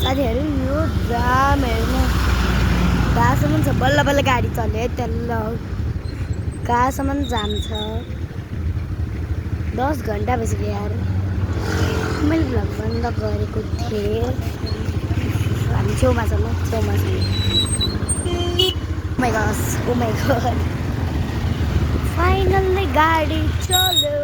साथीहरू यो जाम हेर्नु कहाँसम्म छ। बल्ल बल्ल गाडी चल्यो है त्यहाँ कहाँसम्म जाम छ। 10 घन्टा भइसक्यो यार। मैले भ्लग बन्द गरेको थिएँ। हामी छेउमा छ म छेउमा छ। ओ माई गॉड फाइनल्ली गाडी चल्यो।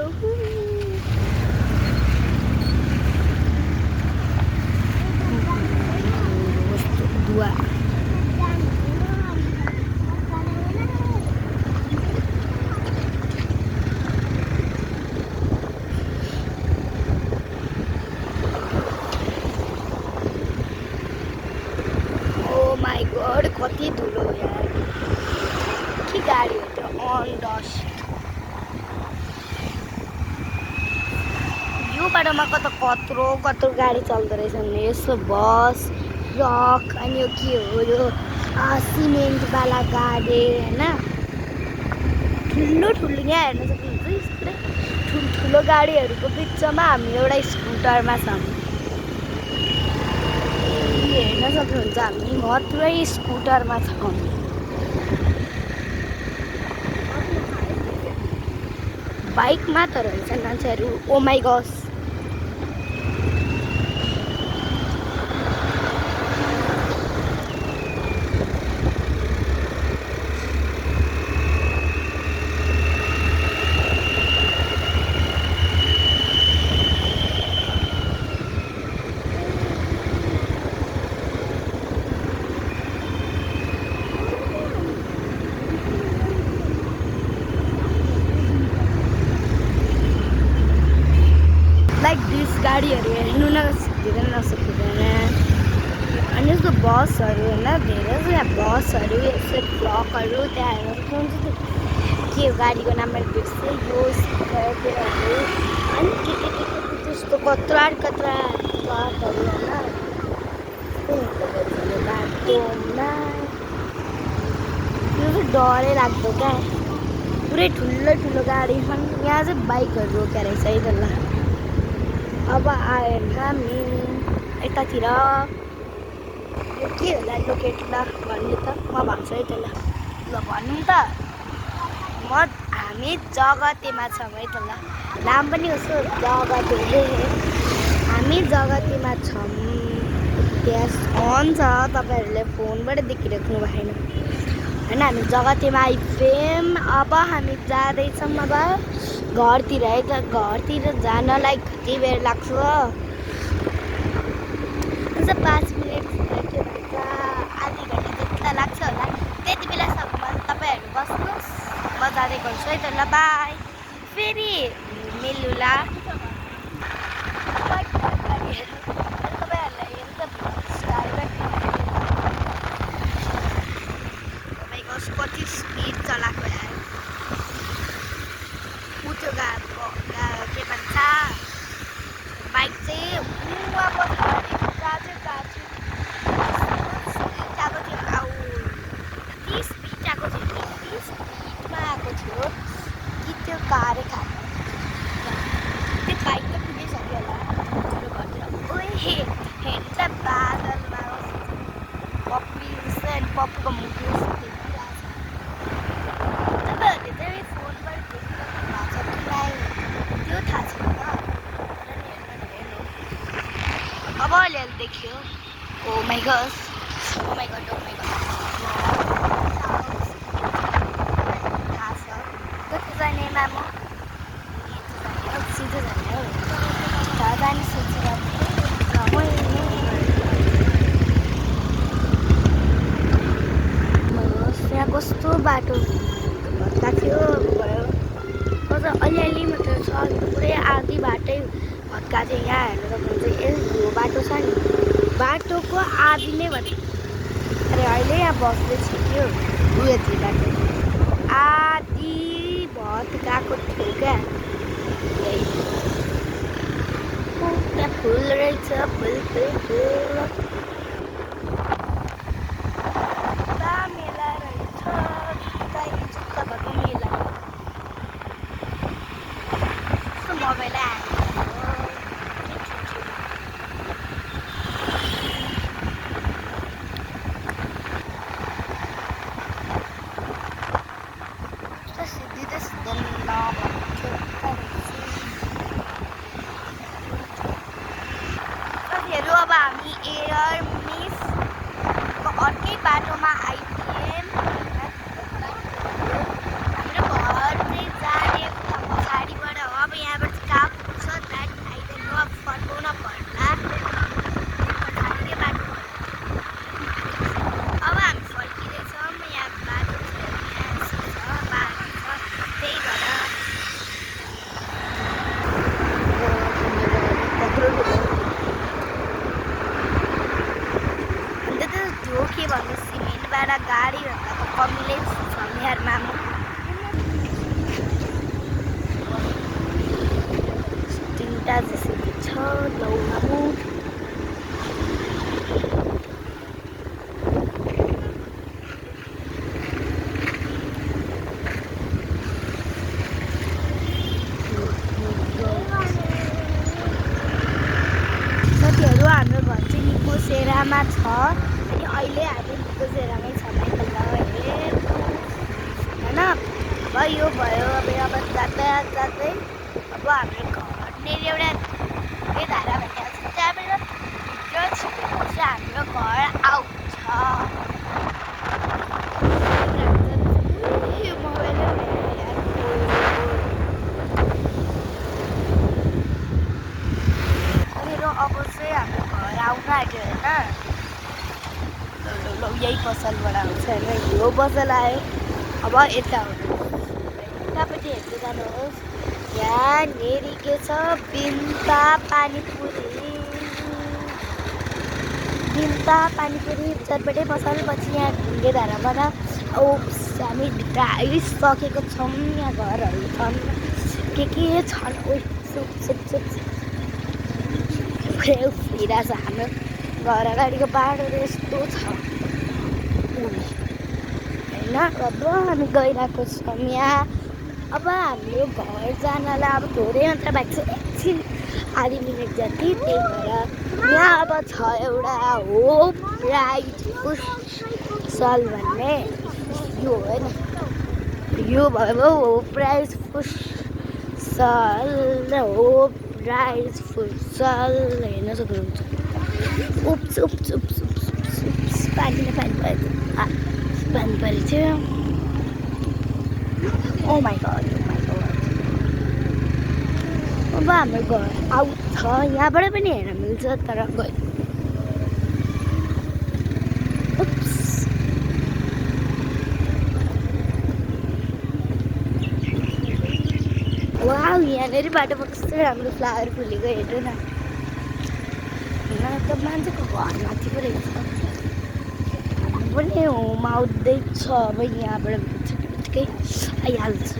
दुआ ओ माई गॉड कति धुलो यार। के गाडी हो त्यो अन डस्ट। यो बाटोमा कत्रो गाडी चल्दो रहेछ भने यसो बस ट्रक अनि यो के हो यो सिमेन्टवाला गाडी होइन। ठुलो यहाँ हेर्न सक्नुहुन्छ पुरै ठुल्ठुलो गाडीहरूको बिचमा हामी एउटा स्कुटरमा छौँ। हेर्न सक्नुहुन्छ हामी मात्रै स्कुटरमा छौँ। बाइकमा त रहेछ मान्छेहरू। ओ माई गॉड लाइक दिस गाडीहरू हेर्नु धेरै नसकिँदैन। अनि यस्तो बसहरू होइन धेरै छ यहाँ बसहरू यस्तो ट्रकहरू त्यहाँ हेर्न सक्नुहुन्छ। के हो गाडीको नाम मैले बिर्सेँ। यो स्कुटरहरू अनि के त्यस्तो कत्रा ट्रकहरू होइन बाटोमा। यो चाहिँ डरै लाग्दो क्या पुरै ठुलो गाडी छन्। यहाँ चाहिँ बाइकहरू रोकेर रहेछ है त्यसलाई। अब आयो हामी यतातिर। यो के होला लोकेट ल भन्नु त म भन्छु है त्यसलाई। ल भन्नु त हामी जगतेमा छौँ है त ल। नाम पनि उसो जगते। हामी जगतेमा छौँ। त्यस अन छ तपाईँहरूले फोनबाट देखिराख्नु भएन होइन। हामी जगतेमा आइपुग्यौँ। अब हामी जाँदैछौँ अब घरतिर है त। घरतिर जानलाई कति बेर लाग्छ। 5 मिनट के भन्छ आधी घन्टा जति लाग्छ होला। त्यति बेलासम्म तपाईँहरू बस्नुहोस् म जाँदै गर्छु है त ल। बाई फेरि मिलुला। कति स्पिड चलाएको यार। त्यो के भन्छ बाइक चाहिँ स्पिडमा आएको थियो कि त्यो कारै खाएको। त्यो बाइक त पुगिसक्यो होला मेरो घरतिर। ओए हेर्नु त बादलमा पप्पी अनि पप्पूको मुखी तपाईँहरूले चाहिँ फोनबाट देखिरहनु भएको छ कि त्यो थाहा छैन। अब अलिअलि देखियो। ओ माई गॉड थाहा छ कति जाने मामु सिधै जाने हो। थाहा जाने सोचिरहेको त्यहाँ कस्तो बाटो भत्का थियो भयो। अझ अलिअलि मात्र छ पुरै आधी बाटै भत्का चाहिँ। यहाँ हेर्नु सक्नुहुन्छ यो बाटो छ नि बाटोको आधी नै भत्का। अरे अहिले यहाँ बस्दैछु त्यो उयोतिर बाटो आधी भत्काएको थियो क्या। त्यहाँ फुल रहेछ फुल मेला रहेछ। जुत्ता भएको मेला मोबाइल हामी एयर मिस अर्कै बाटोमा आइपुग्यौँ। हाम्रो घर चाहिँ जाने पछाडिबाट हो। अब यहाँबाट कहाँ पुग्छ द्याट आइदिनु अब फर्काउन पर्ला पछाडिकै बाटो। अब हामी फर्किँदैछौँ। यहाँ बाटो छ, बाटो छ, त्यही भएर अन्त त्यो के भन्नु सिमेन्टबाट गाडीभन्दा कमिलै छ यार मामु। तिनवटा जेसिबी छ लौमामु। साथीहरू हाम्रो घर चाहिँ निकोसेरामा छ अनि अहिले हामी निकोसेरामै छ होइन। अब यो भयो अब जाँदै जाँदै अब हाम्रो घरनेर एउटा के धारा भन्ने छ त्यहाँबाट भित्र छिरेपछि हाम्रो घर आउँछ। अब चाहिँ हाम्रो घर आउन आँट्यो होइन। यही पसलबाट आउँछ होइन। यो पसल आयो। अब यता यतापट्टि हेर्दै जानुहोस्। यहाँनिर के छ बिन्ता पानीपुरी। बिन्ता पानीपुरी भित्रबाटै पसल। पछि यहाँ ढुङ्गे धाराबाट हामी भित्र आइसकेको छौँ। यहाँ घरहरू छन् के छन्। फिरा छ हाम्रो घर अगाडिको बाटो यस्तो छ होइन। अब हामी गइरहेको छौँ यहाँ। अब हाम्रो घर जानलाई अब थोरै मात्र भएको छ, एकछिन आधी मिनट जति। त्यही भएर यहाँ अब छ एउटा होप राइट फुटसल भन्ने यो होइन। यो भयो hope right futsal. Hope right futsal हेर्न सक्नुहुन्छ। उप्स उप्स उप्स उप्स उप्स पानी परेको पानी परेको थियो। Oh my god oh my god. अब हाम्रो घर आउँछ। यहाँबाट पनि हेर्न मिल्छ तर गयो। वाउ यहाँनिर बाटोमा कस्तो राम्रो फ्लावर फुलेको हेर्नु न। त मान्छेको घर माथि पो रहेछ। पनि होम आउँदैछ अब यहाँबाट छिटो बित्तिकै आइहाल्छ।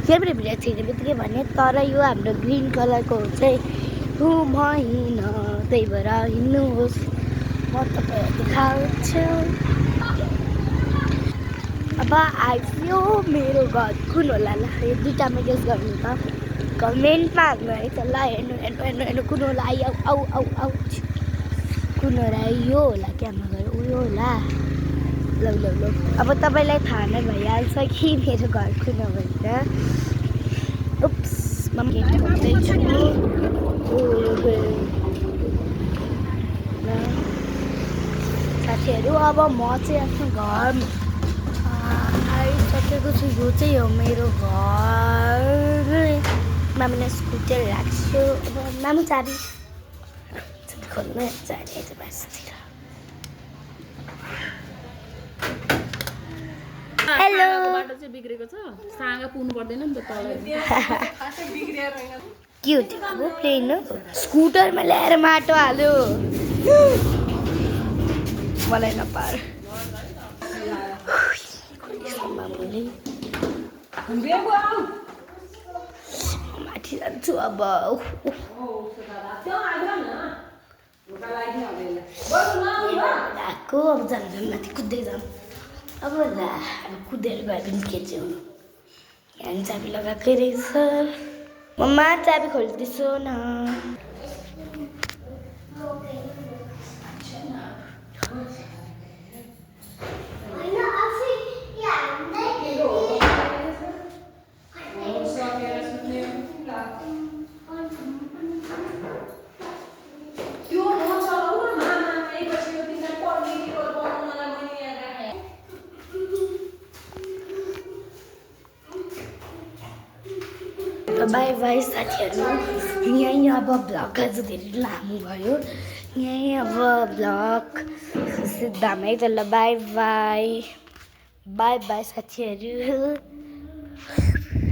त्यहाँबाट भिडियो छिर्ने बित्तिकै भने तर यो हाम्रो ग्रिन कलरको चाहिँ होम होइन। त्यही भएर हिँड्नुहोस् म तपाईँहरू देखाउँछु। अब आइयो मेरो घर कुन होला ल। यो दुईवटामा गेस गर्नु त कमेन्टमा हाल्नु है त ल। हेर्नु हेर्नु हेर्नु हेर्नु कुन होला। आउ आउ आउ आउ कुन होला। यो होला क्या हाम्रो घर उयो होला। ल ल ल अब तपाईँलाई थाहा नै भइहाल्छ कि मेरो घर कुन हो भनेर। उप्स म गेट खोल्दैछु। साथीहरू अब म चाहिँ आफ्नो घर आइसकेको छु। यो चाहिँ हो मेरो घर। मामुलाई स्कुटर राख्छु। अब मामु चाबी खोल्नु जाने बासतिर। हेलो बाटो चाहिँ बिग्रेको छ। सागा पुग्नु पर्दैन नि त तल। के हो त्यो अब प्लेन हो। स्कुटरमा ल्याएर माटो हाल्यो। मलाई नपार। मामुले माथि जान्छु अब। आएको अब जानु माथि कुद्दै जाऊँ। अब ला अब कुदेर गयो भने के चाहिँ हुनु। यहाँ चाबी लगाएकै रहेछ। मम्मा चाबी खोलिदिन्छु न। ल बाई बाई साथीहरू, यहीँ अब भ्लग आज धेरै लामो भयो, यहीँ अब भ्लग सिद्धामै त ल बाई बाई बाई बाई साथीहरू।